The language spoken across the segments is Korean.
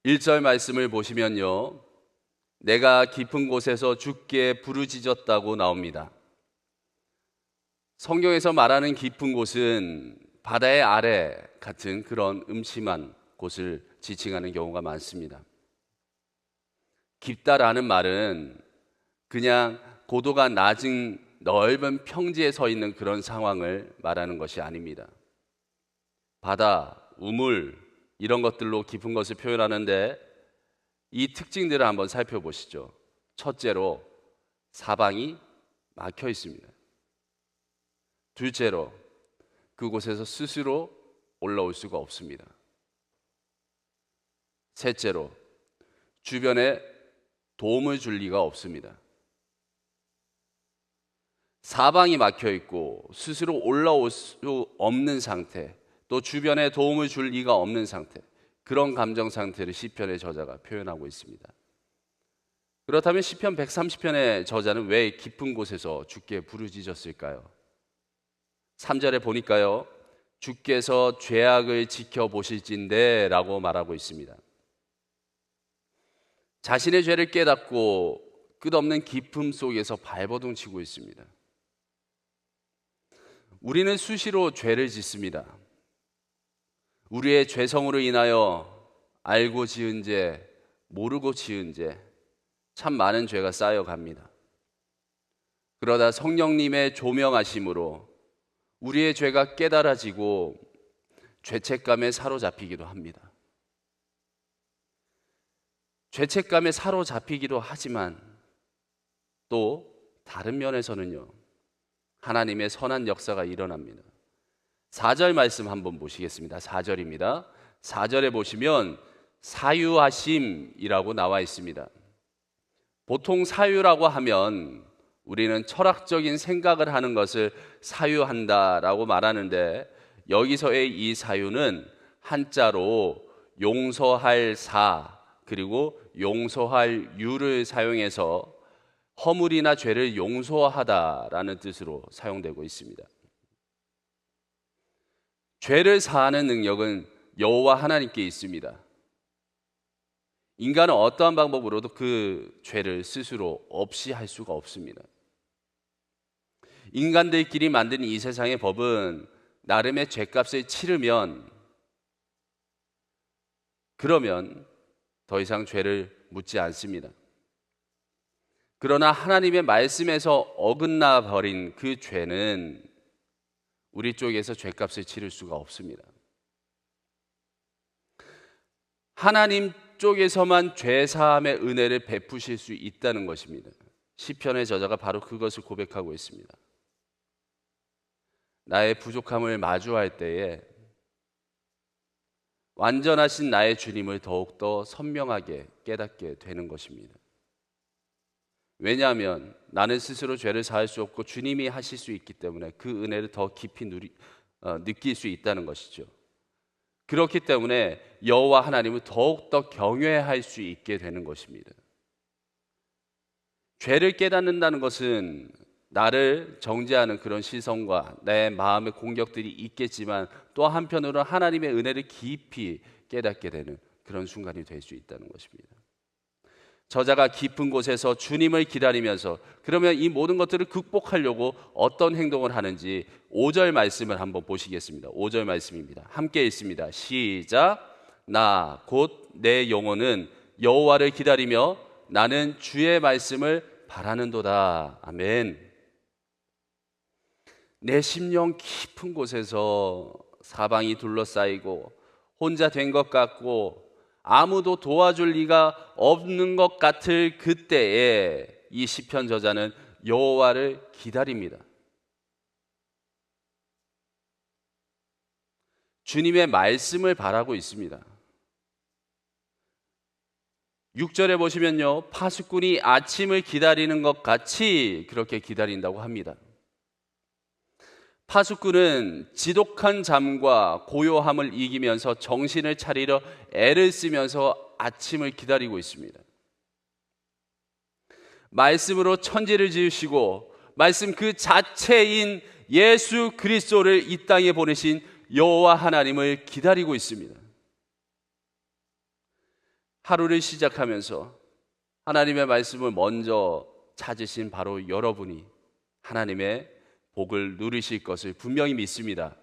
1절 말씀을 보시면요, 내가 깊은 곳에서 주께 부르짖었다고 나옵니다. 성경에서 말하는 깊은 곳은 바다의 아래 같은 그런 음침한 곳을 지칭하는 경우가 많습니다. 깊다라는 말은 그냥 고도가 낮은 넓은 평지에 서 있는 그런 상황을 말하는 것이 아닙니다. 바다, 우물 이런 것들로 깊은 것을 표현하는데 이 특징들을 한번 살펴보시죠. 첫째로 사방이 막혀 있습니다. 둘째로 그곳에서 스스로 올라올 수가 없습니다. 셋째로 주변에 도움을 줄 리가 없습니다. 사방이 막혀 있고 스스로 올라올 수 없는 상태, 또 주변에 도움을 줄 리가 없는 상태, 그런 감정 상태를 시편의 저자가 표현하고 있습니다. 그렇다면 시편 130편의 저자는 왜 깊은 곳에서 주께 부르짖었을까요? 3절에 보니까요, 주께서 죄악을 지켜보실진대 라고 말하고 있습니다. 자신의 죄를 깨닫고 끝없는 깊음 속에서 발버둥 치고 있습니다. 우리는 수시로 죄를 짓습니다. 우리의 죄성으로 인하여 알고 지은 죄, 모르고 지은 죄, 참 많은 죄가 쌓여갑니다. 그러다 성령님의 조명하심으로 우리의 죄가 깨달아지고 죄책감에 사로잡히기도 합니다. 죄책감에 사로잡히기도 하지만 또 다른 면에서는요, 하나님의 선한 역사가 일어납니다. 4절 말씀 한번 보시겠습니다. 4절입니다. 4절에 보시면 사유하심이라고 나와 있습니다. 보통 사유라고 하면 우리는 철학적인 생각을 하는 것을 사유한다라고 말하는데, 여기서의 이 사유는 한자로 용서할 사 그리고 용서할 유를 사용해서 허물이나 죄를 용서하다라는 뜻으로 사용되고 있습니다. 죄를 사하는 능력은 여호와 하나님께 있습니다. 인간은 어떠한 방법으로도 그 죄를 스스로 없이 할 수가 없습니다. 인간들끼리 만든 이 세상의 법은 나름의 죄값을 치르면, 그러면 더 이상 죄를 묻지 않습니다. 그러나 하나님의 말씀에서 어긋나 버린 그 죄는 우리 쪽에서 죄값을 치를 수가 없습니다. 하나님 쪽에서만 죄사함의 은혜를 베푸실 수 있다는 것입니다. 시편의 저자가 바로 그것을 고백하고 있습니다. 나의 부족함을 마주할 때에 완전하신 나의 주님을 더욱더 선명하게 깨닫게 되는 것입니다. 왜냐하면 나는 스스로 죄를 사할 수 없고 주님이 하실 수 있기 때문에 그 은혜를 더 깊이 느낄 수 있다는 것이죠. 그렇기 때문에 여호와 하나님을 더욱더 경외할 수 있게 되는 것입니다. 죄를 깨닫는다는 것은 나를 정죄하는 그런 시선과 내 마음의 공격들이 있겠지만, 또 한편으로 하나님의 은혜를 깊이 깨닫게 되는 그런 순간이 될 수 있다는 것입니다. 저자가 깊은 곳에서 주님을 기다리면서 그러면 이 모든 것들을 극복하려고 어떤 행동을 하는지 5절 말씀을 한번 보시겠습니다. 5절 말씀입니다. 함께 읽습니다. 시작. 나 곧 내 영혼은 여호와를 기다리며 나는 주의 말씀을 바라는도다. 아멘. 내 심령 깊은 곳에서 사방이 둘러싸이고 혼자 된 것 같고 아무도 도와줄 리가 없는 것 같을 그때에 이 시편 저자는 여호와를 기다립니다. 주님의 말씀을 바라고 있습니다. 6절에 보시면요, 파수꾼이 아침을 기다리는 것 같이 그렇게 기다린다고 합니다. 파수꾼은 지독한 잠과 고요함을 이기면서 정신을 차리려 애를 쓰면서 아침을 기다리고 있습니다. 말씀으로 천지를 지으시고 말씀 그 자체인 예수 그리스도를 이 땅에 보내신 여호와 하나님을 기다리고 있습니다. 하루를 시작하면서 하나님의 말씀을 먼저 찾으신 바로 여러분이 하나님의 복을 누리실 것을 분명히 믿습니다.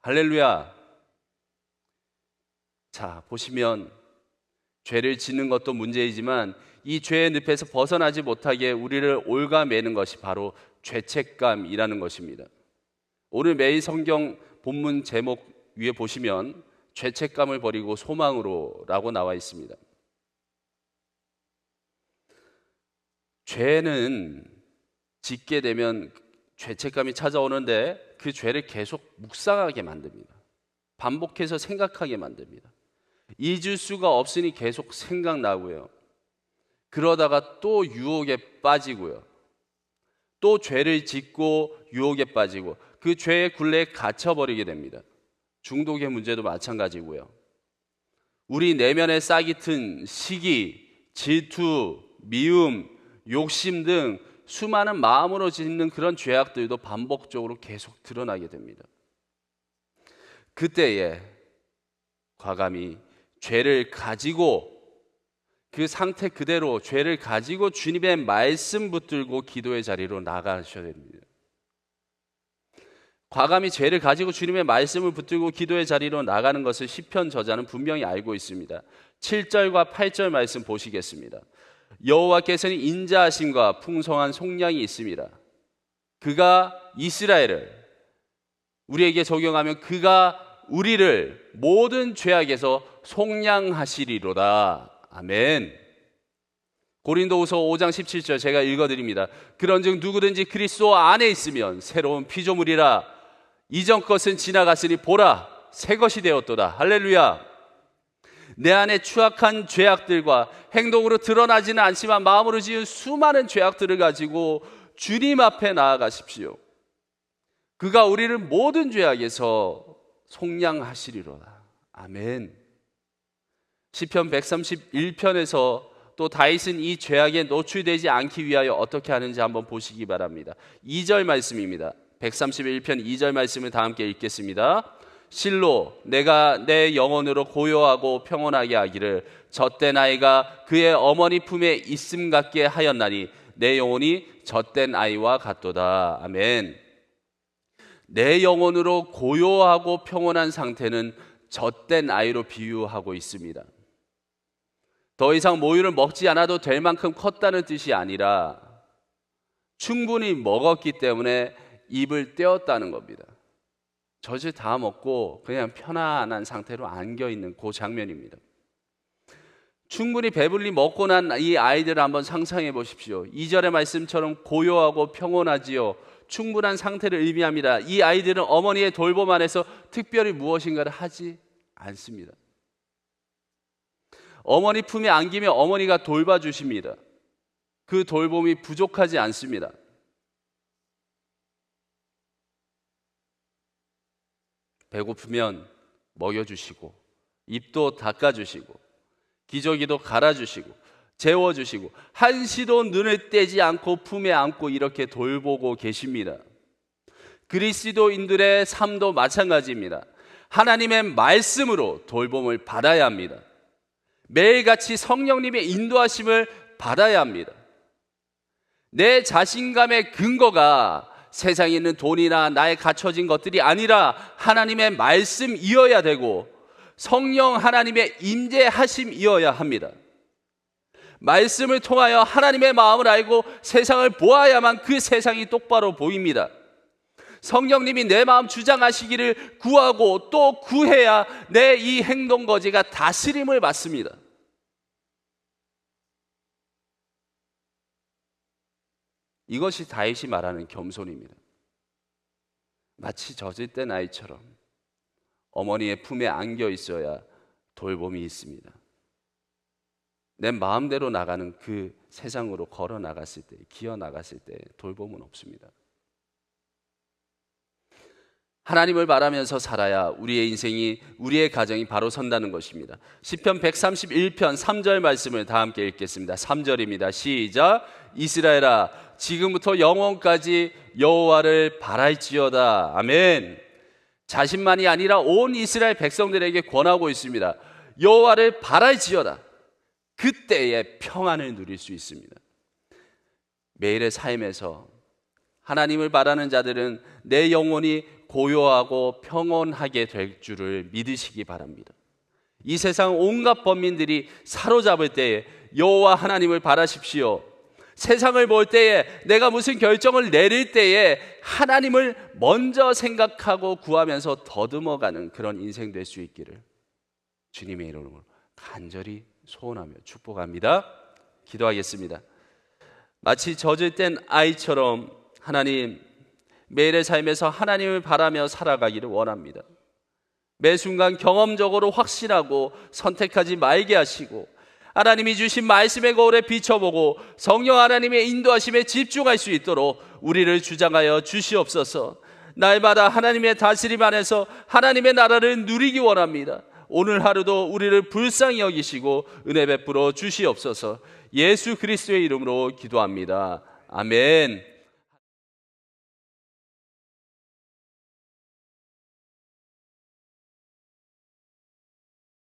할렐루야. 자, 보시면 죄를 짓는 것도 문제이지만 이 죄의 늪에서 벗어나지 못하게 우리를 옭아매는 것이 바로 죄책감이라는 것입니다. 오늘 매일 성경 본문 제목 위에 보시면 죄책감을 버리고 소망으로 라고 나와 있습니다. 죄는 짓게 되면 죄책감이 찾아오는데 그 죄를 계속 묵상하게 만듭니다. 반복해서 생각하게 만듭니다. 잊을 수가 없으니 계속 생각나고요. 그러다가 또 유혹에 빠지고요. 또 죄를 짓고 유혹에 빠지고 그 죄의 굴레에 갇혀버리게 됩니다. 중독의 문제도 마찬가지고요. 우리 내면에 싹이 튼 시기, 질투, 미움, 욕심 등 수많은 마음으로 짓는 그런 죄악들도 반복적으로 계속 드러나게 됩니다. 그때에 과감히 죄를 가지고 그 상태 그대로 죄를 가지고 주님의 말씀 붙들고 기도의 자리로 나가셔야 됩니다. 과감히 죄를 가지고 주님의 말씀을 붙들고 기도의 자리로 나가는 것을 시편 저자는 분명히 알고 있습니다. 7절과 8절 말씀 보시겠습니다. 여호와께서는 인자하심과 풍성한 속량이 있습니다. 그가 이스라엘을 우리에게 적용하면 그가 우리를 모든 죄악에서 속량하시리로다. 아멘. 고린도후서 5장 17절 제가 읽어드립니다. 그런즉 누구든지 그리스도 안에 있으면 새로운 피조물이라. 이전 것은 지나갔으니 보라 새 것이 되었도다. 할렐루야. 내 안에 추악한 죄악들과 행동으로 드러나지는 않지만 마음으로 지은 수많은 죄악들을 가지고 주님 앞에 나아가십시오. 그가 우리를 모든 죄악에서 속량하시리로다. 아멘. 시편 131편에서 또 다윗은 이 죄악에 노출되지 않기 위하여 어떻게 하는지 한번 보시기 바랍니다. 2절 말씀입니다. 131편 2절 말씀을 다 함께 읽겠습니다. 실로 내가 내 영혼으로 고요하고 평온하게 하기를 젖된 아이가 그의 어머니 품에 있음 같게 하였나니 내 영혼이 젖된 아이와 같도다. 아멘. 내 영혼으로 고요하고 평온한 상태는 젖된 아이로 비유하고 있습니다. 더 이상 모유를 먹지 않아도 될 만큼 컸다는 뜻이 아니라 충분히 먹었기 때문에 입을 떼었다는 겁니다. 젖을 다 먹고 그냥 편안한 상태로 안겨있는 그 장면입니다. 충분히 배불리 먹고 난 이 아이들을 한번 상상해 보십시오. 2절의 말씀처럼 고요하고 평온하지요. 충분한 상태를 의미합니다. 이 아이들은 어머니의 돌봄 안에서 특별히 무엇인가를 하지 않습니다. 어머니 품에 안기며 어머니가 돌봐주십니다. 그 돌봄이 부족하지 않습니다. 배고프면 먹여주시고 입도 닦아주시고 기저귀도 갈아주시고 재워주시고 한시도 눈을 떼지 않고 품에 안고 이렇게 돌보고 계십니다. 그리스도인들의 삶도 마찬가지입니다. 하나님의 말씀으로 돌봄을 받아야 합니다. 매일같이 성령님의 인도하심을 받아야 합니다. 내 자신감의 근거가 세상에 있는 돈이나 나의 갖춰진 것들이 아니라 하나님의 말씀이어야 되고 성령 하나님의 임재하심이어야 합니다. 말씀을 통하여 하나님의 마음을 알고 세상을 보아야만 그 세상이 똑바로 보입니다. 성령님이 내 마음 주장하시기를 구하고 또 구해야 내 이 행동거지가 다스림을 받습니다. 이것이 다윗이 말하는 겸손입니다. 마치 젖을 땐 아이처럼 어머니의 품에 안겨 있어야 돌봄이 있습니다. 내 마음대로 나가는 그 세상으로 걸어 나갔을 때, 기어 나갔을 때 돌봄은 없습니다. 하나님을 바라면서 살아야 우리의 인생이, 우리의 가정이 바로 선다는 것입니다. 시편 131편 3절 말씀을 다 함께 읽겠습니다. 3절입니다. 시작. 이스라엘아 지금부터 영원까지 여호와를 바랄지어다. 아멘. 자신만이 아니라 온 이스라엘 백성들에게 권하고 있습니다. 여호와를 바랄지어다. 그때의 평안을 누릴 수 있습니다. 매일의 삶에서 하나님을 바라는 자들은 내 영혼이 고요하고 평온하게 될 줄을 믿으시기 바랍니다. 이 세상 온갖 범민들이 사로잡을 때에 여호와 하나님을 바라십시오. 세상을 볼 때에, 내가 무슨 결정을 내릴 때에 하나님을 먼저 생각하고 구하면서 더듬어가는 그런 인생 될 수 있기를 주님의 이름으로 간절히 소원하며 축복합니다. 기도하겠습니다. 마치 젖을 땐 아이처럼 하나님, 매일의 삶에서 하나님을 바라며 살아가기를 원합니다. 매 순간 경험적으로 확신하고 선택하지 말게 하시고, 하나님이 주신 말씀의 거울에 비춰보고 성령 하나님의 인도하심에 집중할 수 있도록 우리를 주장하여 주시옵소서. 날마다 하나님의 다스림 안에서 하나님의 나라를 누리기 원합니다. 오늘 하루도 우리를 불쌍히 여기시고 은혜 베풀어 주시옵소서. 예수 그리스도의 이름으로 기도합니다. 아멘.